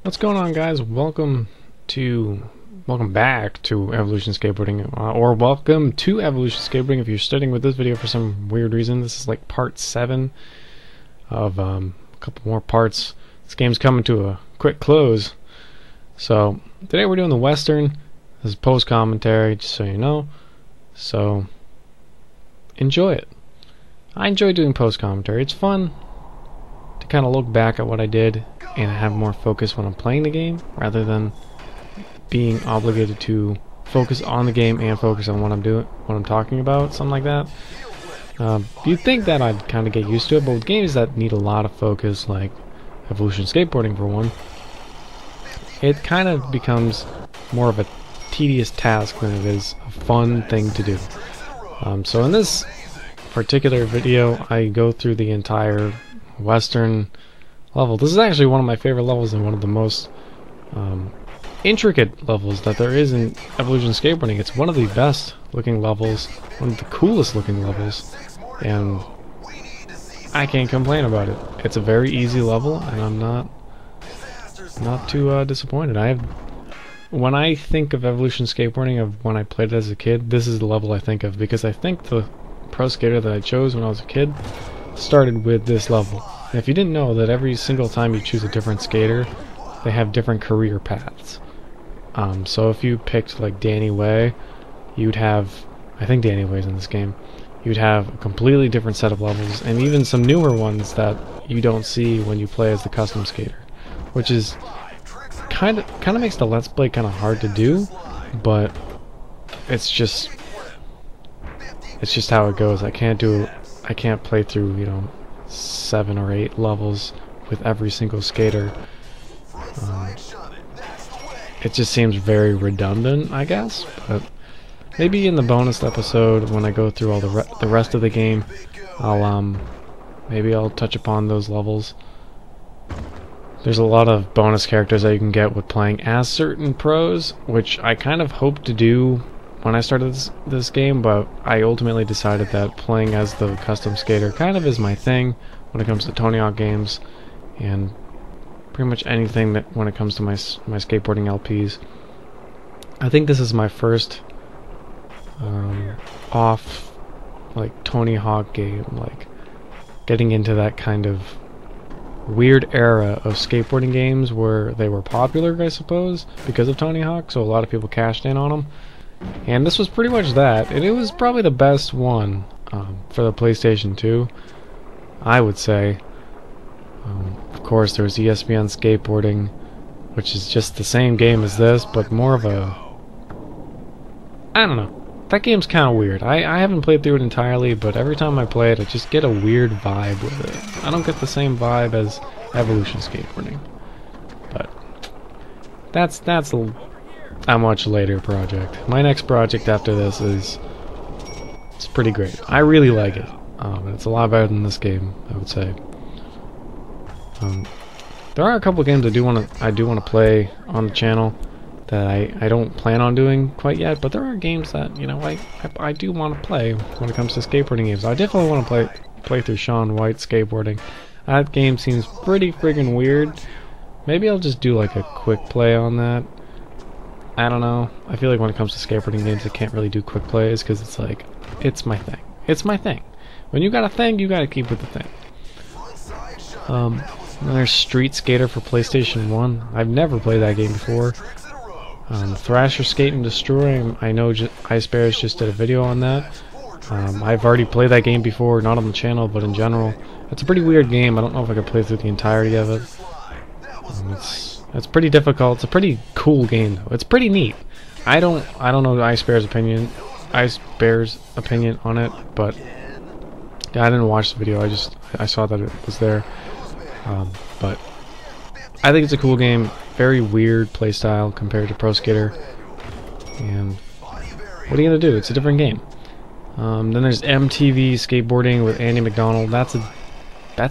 What's going on, guys? Welcome back to Evolution Skateboarding, or welcome to Evolution Skateboarding. If you're starting with this video for some weird reason, this is like part 7 of a couple more parts. This game's coming to a quick close. So today we're doing the Western. This is post commentary, just so you know. So enjoy it. I enjoy doing post commentary. It's fun to kind of look back at what I did and have more focus when I'm playing the game, rather than being obligated to focus on the game and focus on what I'm doing, what I'm talking about, something like that. You'd think that I'd kind of get used to it, but with games that need a lot of focus, like Evolution Skateboarding for one, it kind of becomes more of a tedious task than it is a fun thing to do. So in this particular video, I go through the entire Western level. This is actually one of my favorite levels and one of the most intricate levels that there is in Evolution Skateboarding. It's one of the best looking levels, one of the coolest looking levels, and I can't complain about it. It's a very easy level, and I'm not too disappointed. When I think of Evolution Skateboarding, of when I played it as a kid, this is the level I think of, because I think the pro skater that I chose when I was a kid started with this level. And if you didn't know that every single time you choose a different skater, they have different career paths. So if you picked like Danny Way, you'd have, I think Danny Way's in this game, you'd have a completely different set of levels, and even some newer ones that you don't see when you play as the custom skater, which is kind of makes the Let's Play kind of hard to do, but it's just how it goes. I can't play through, you know, 7 or 8 levels with every single skater. It just seems very redundant, I guess, but maybe in the bonus episode, when I go through all the rest of the game, maybe I'll touch upon those levels. There's a lot of bonus characters that you can get with playing as certain pros, which I kind of hoped to do when I started this game, but I ultimately decided that playing as the custom skater kind of is my thing when it comes to Tony Hawk games, and pretty much anything that when it comes to my skateboarding LPs. I think this is my first off like Tony Hawk game, like getting into that kind of weird era of skateboarding games where they were popular, I suppose, because of Tony Hawk, so a lot of people cashed in on them. And this was pretty much that, and it was probably the best one for the PlayStation 2, I would say. Of course, there was ESPN Skateboarding, which is just the same game as this, but more of a, I don't know. That game's kind of weird. I haven't played through it entirely, but every time I play it, I just get a weird vibe with it. I don't get the same vibe as Evolution Skateboarding. But that's a much later project. My next project after this it's pretty great. I really like it. It's a lot better than this game, I would say. There are a couple games I do want to play on the channel that I don't plan on doing quite yet, but there are games that, you know, I do want to play when it comes to skateboarding games. I definitely want to play through Shaun White's Skateboarding. That game seems pretty friggin' weird. Maybe I'll just do like a quick play on that. I don't know. I feel like when it comes to skateboarding games, I can't really do quick plays because it's like, it's my thing. It's my thing. When you got a thing, you gotta keep with the thing. There's Street Skater for PlayStation 1. I've never played that game before. Thrasher Skate and Destroy, I know Ice Bears just did a video on that. I've already played that game before, not on the channel, but in general. It's a pretty weird game. I don't know if I could play through the entirety of it. It's pretty difficult. It's a pretty cool game, though. It's pretty neat. I don't know Ice Bear's opinion on it, but yeah, I didn't watch the video. I saw that it was there. But I think it's a cool game. Very weird playstyle compared to Pro Skater. And what are you gonna do? It's a different game. Then there's MTV Skateboarding with Andy McDonald. That's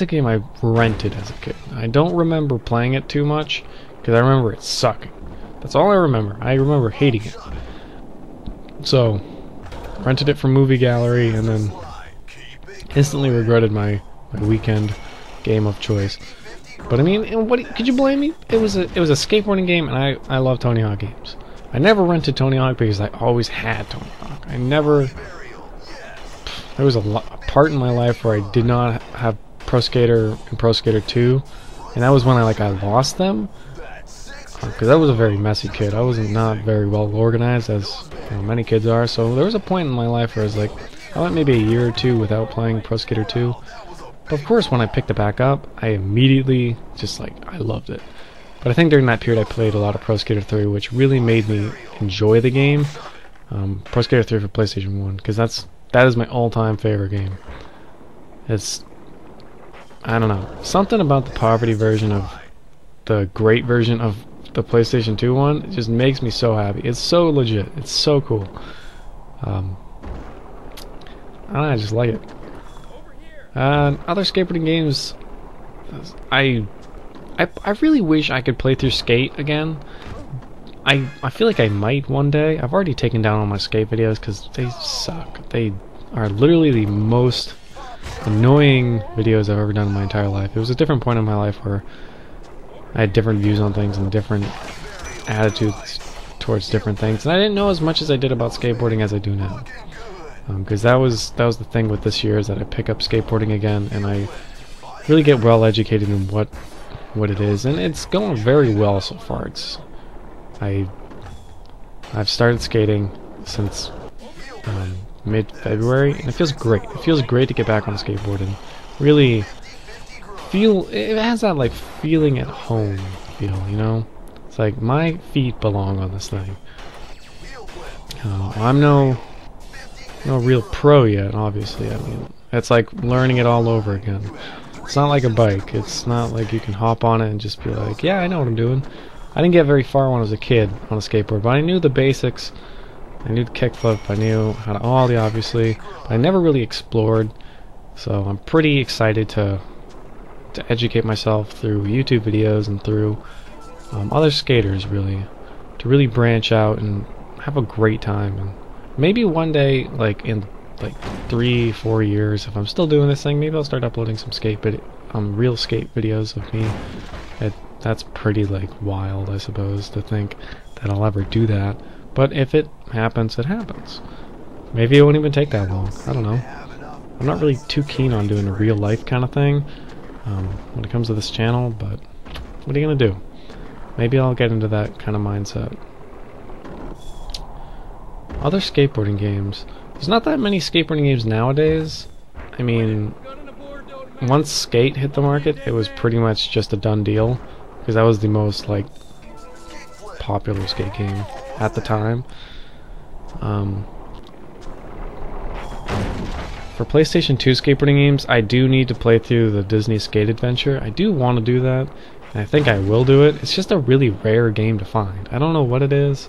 a game I rented as a kid. I don't remember playing it too much because I remember it sucking. That's all I remember. I remember hating it. So rented it from Movie Gallery and then instantly regretted my weekend game of choice. But I mean, and what could you blame me? It was a skateboarding game, and I love Tony Hawk games. I never rented Tony Hawk because I always had Tony Hawk. I never. There was a part in my life where I did not have Pro Skater and Pro Skater 2, and that was when I lost them. Because I was a very messy kid. I was not very well organized, as many kids are. So there was a point in my life where I was like, I went maybe a year or two without playing Pro Skater 2. But of course, when I picked it back up, I immediately just I loved it. But I think during that period, I played a lot of Pro Skater 3, which really made me enjoy the game. Pro Skater 3 for PlayStation 1, because that is my all-time favorite game. It's, I don't know, something about the poverty version of the great version of the PlayStation 2 one, it just makes me so happy. It's so legit. It's so cool. I don't know, I just like it. Other skateboarding games, I really wish I could play through Skate again. I feel like I might one day. I've already taken down all my Skate videos because they suck. They are literally the most annoying videos I've ever done in my entire life. It was a different point in my life where I had different views on things and different attitudes towards different things, and I didn't know as much as I did about skateboarding as I do now. Because that was the thing with this year, is that I pick up skateboarding again, and I really get well educated in what it is, and it's going very well so far. I've started skating since mid-February, and it feels great. It feels great to get back on a skateboard and really feel. It has that feeling at home feel, you know. It's like my feet belong on this thing. I'm no real pro yet, obviously. I mean, it's like learning it all over again. It's not like a bike. It's not like you can hop on it and just be like, yeah, I know what I'm doing. I didn't get very far when I was a kid on a skateboard, but I knew the basics. I knew the kickflip. I knew how to ollie, obviously, but I never really explored. So I'm pretty excited to educate myself through YouTube videos and through other skaters, really, to really branch out and have a great time. And maybe one day, in 3-4 years, if I'm still doing this thing, maybe I'll start uploading some real skate videos of me. That's pretty wild, I suppose, to think that I'll ever do that. But if it happens, it happens. Maybe it won't even take that long. I don't know. I'm not really too keen on doing a real life kind of thing when it comes to this channel, but what are you gonna do? Maybe I'll get into that kind of mindset. Other skateboarding games. There's not that many skateboarding games nowadays. I mean, once Skate hit the market, it was pretty much just a done deal, because that was the most popular skate game at the time. For PlayStation 2 skateboarding games, I do need to play through the Disney Skate Adventure. I do want to do that, and I think I will do it. It's just a really rare game to find. I don't know what it is.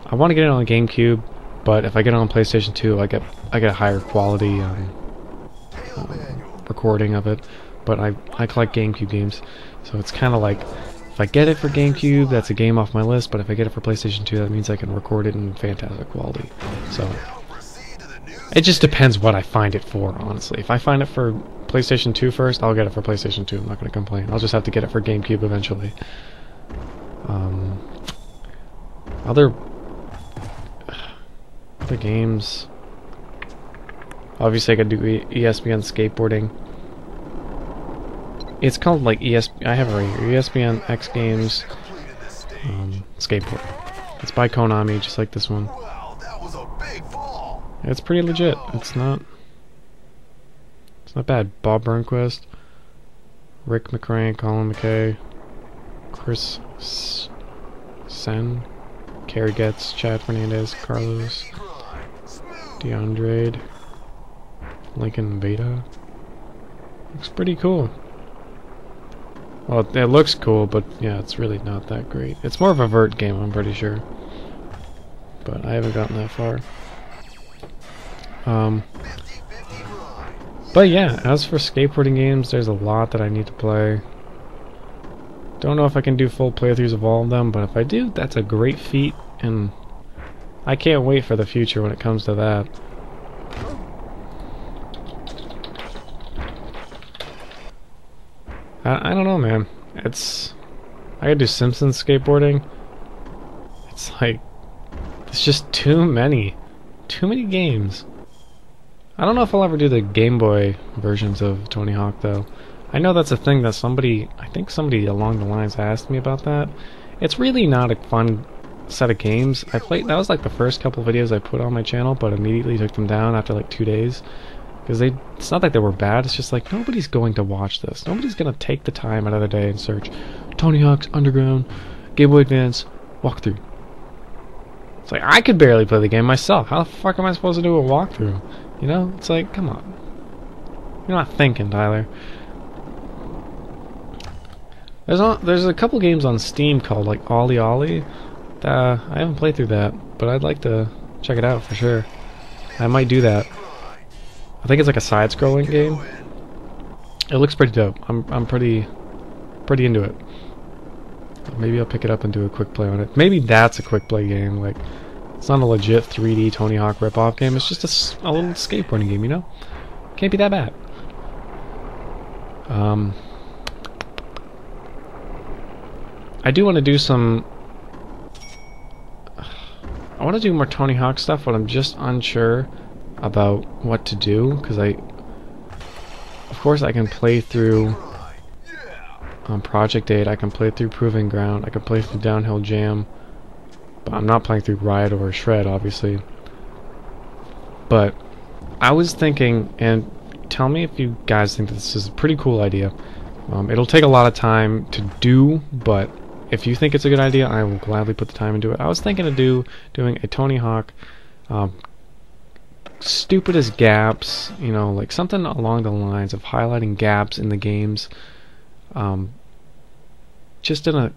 I want to get it on the GameCube, but if I get it on PlayStation 2, I get a higher quality recording of it. But I collect GameCube games, so it's kind of like, if I get it for GameCube, that's a game off my list, but if I get it for PlayStation 2, that means I can record it in fantastic quality. So it just depends what I find it for, honestly. If I find it for PlayStation 2 first, I'll get it for PlayStation 2. I'm not going to complain. I'll just have to get it for GameCube eventually. Other games. Obviously, I could do ESPN skateboarding. It's called I have it right here. ESPN X Games skateboard. It's by Konami, just like this one. It's pretty legit. It's not bad. Bob Burnquist, Rick McCrae, Colin McKay, Chris Sen, Kerry Getz, Chad Fernandez, Carlos DeAndre, Lincoln Beta. Looks pretty cool. Well, it looks cool, but yeah, it's really not that great. It's more of a vert game, I'm pretty sure. But I haven't gotten that far. But yeah, as for skateboarding games, there's a lot that I need to play. Don't know if I can do full playthroughs of all of them, but if I do, that's a great feat, and I can't wait for the future when it comes to that. I don't know, man. I gotta do Simpsons skateboarding. It's like, it's just too many games. I don't know if I'll ever do the Game Boy versions of Tony Hawk though. I know that's a thing that I think somebody along the lines asked me about that. It's really not a fun set of games. That was like the first couple videos I put on my channel, but immediately took them down after like 2 days. Because it's not like they were bad, it's just like nobody's going to watch this. Nobody's going to take the time out of their day and search Tony Hawk's Underground, Game Boy Advance, walkthrough. It's like, I could barely play the game myself. How the fuck am I supposed to do a walkthrough? You know? It's like, come on. You're not thinking, Tyler. There's a couple games on Steam called like Ollie Ollie. I haven't played through that, but I'd like to check it out for sure. I might do that. I think it's like a side-scrolling game. It looks pretty dope. I'm pretty into it. Maybe I'll pick it up and do a quick play on it. Maybe that's a quick play game. Like, it's not a legit 3D Tony Hawk rip-off game. It's just a little skateboarding game, you know? Can't be that bad. I do want to do some... I want to do more Tony Hawk stuff, but I'm just unsure about what to do, because of course I can play through Project 8, I can play through Proving Ground, I can play through Downhill Jam, but I'm not playing through Riot or Shred, obviously. But I was thinking, and tell me if you guys think this is a pretty cool idea. It'll take a lot of time to do, but if you think it's a good idea, I will gladly put the time into it. I was thinking of doing a Tony Hawk stupidest gaps, you know, like something along the lines of highlighting gaps in the games, just in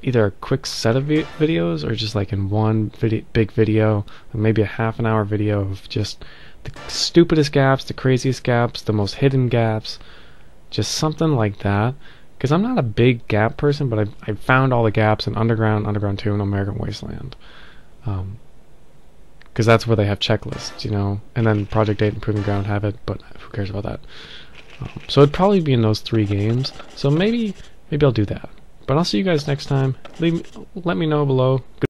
either a quick set of videos or just like in one big video, maybe a half-an-hour video of just the stupidest gaps, the craziest gaps, the most hidden gaps, just something like that. Because I'm not a big gap person, but I found all the gaps in Underground 2, and American Wasteland. Because that's where they have checklists, you know, and then Project 8 and Proving Ground have it, but who cares about that? So it'd probably be in those 3 games. So maybe I'll do that. But I'll see you guys next time. Let me know below.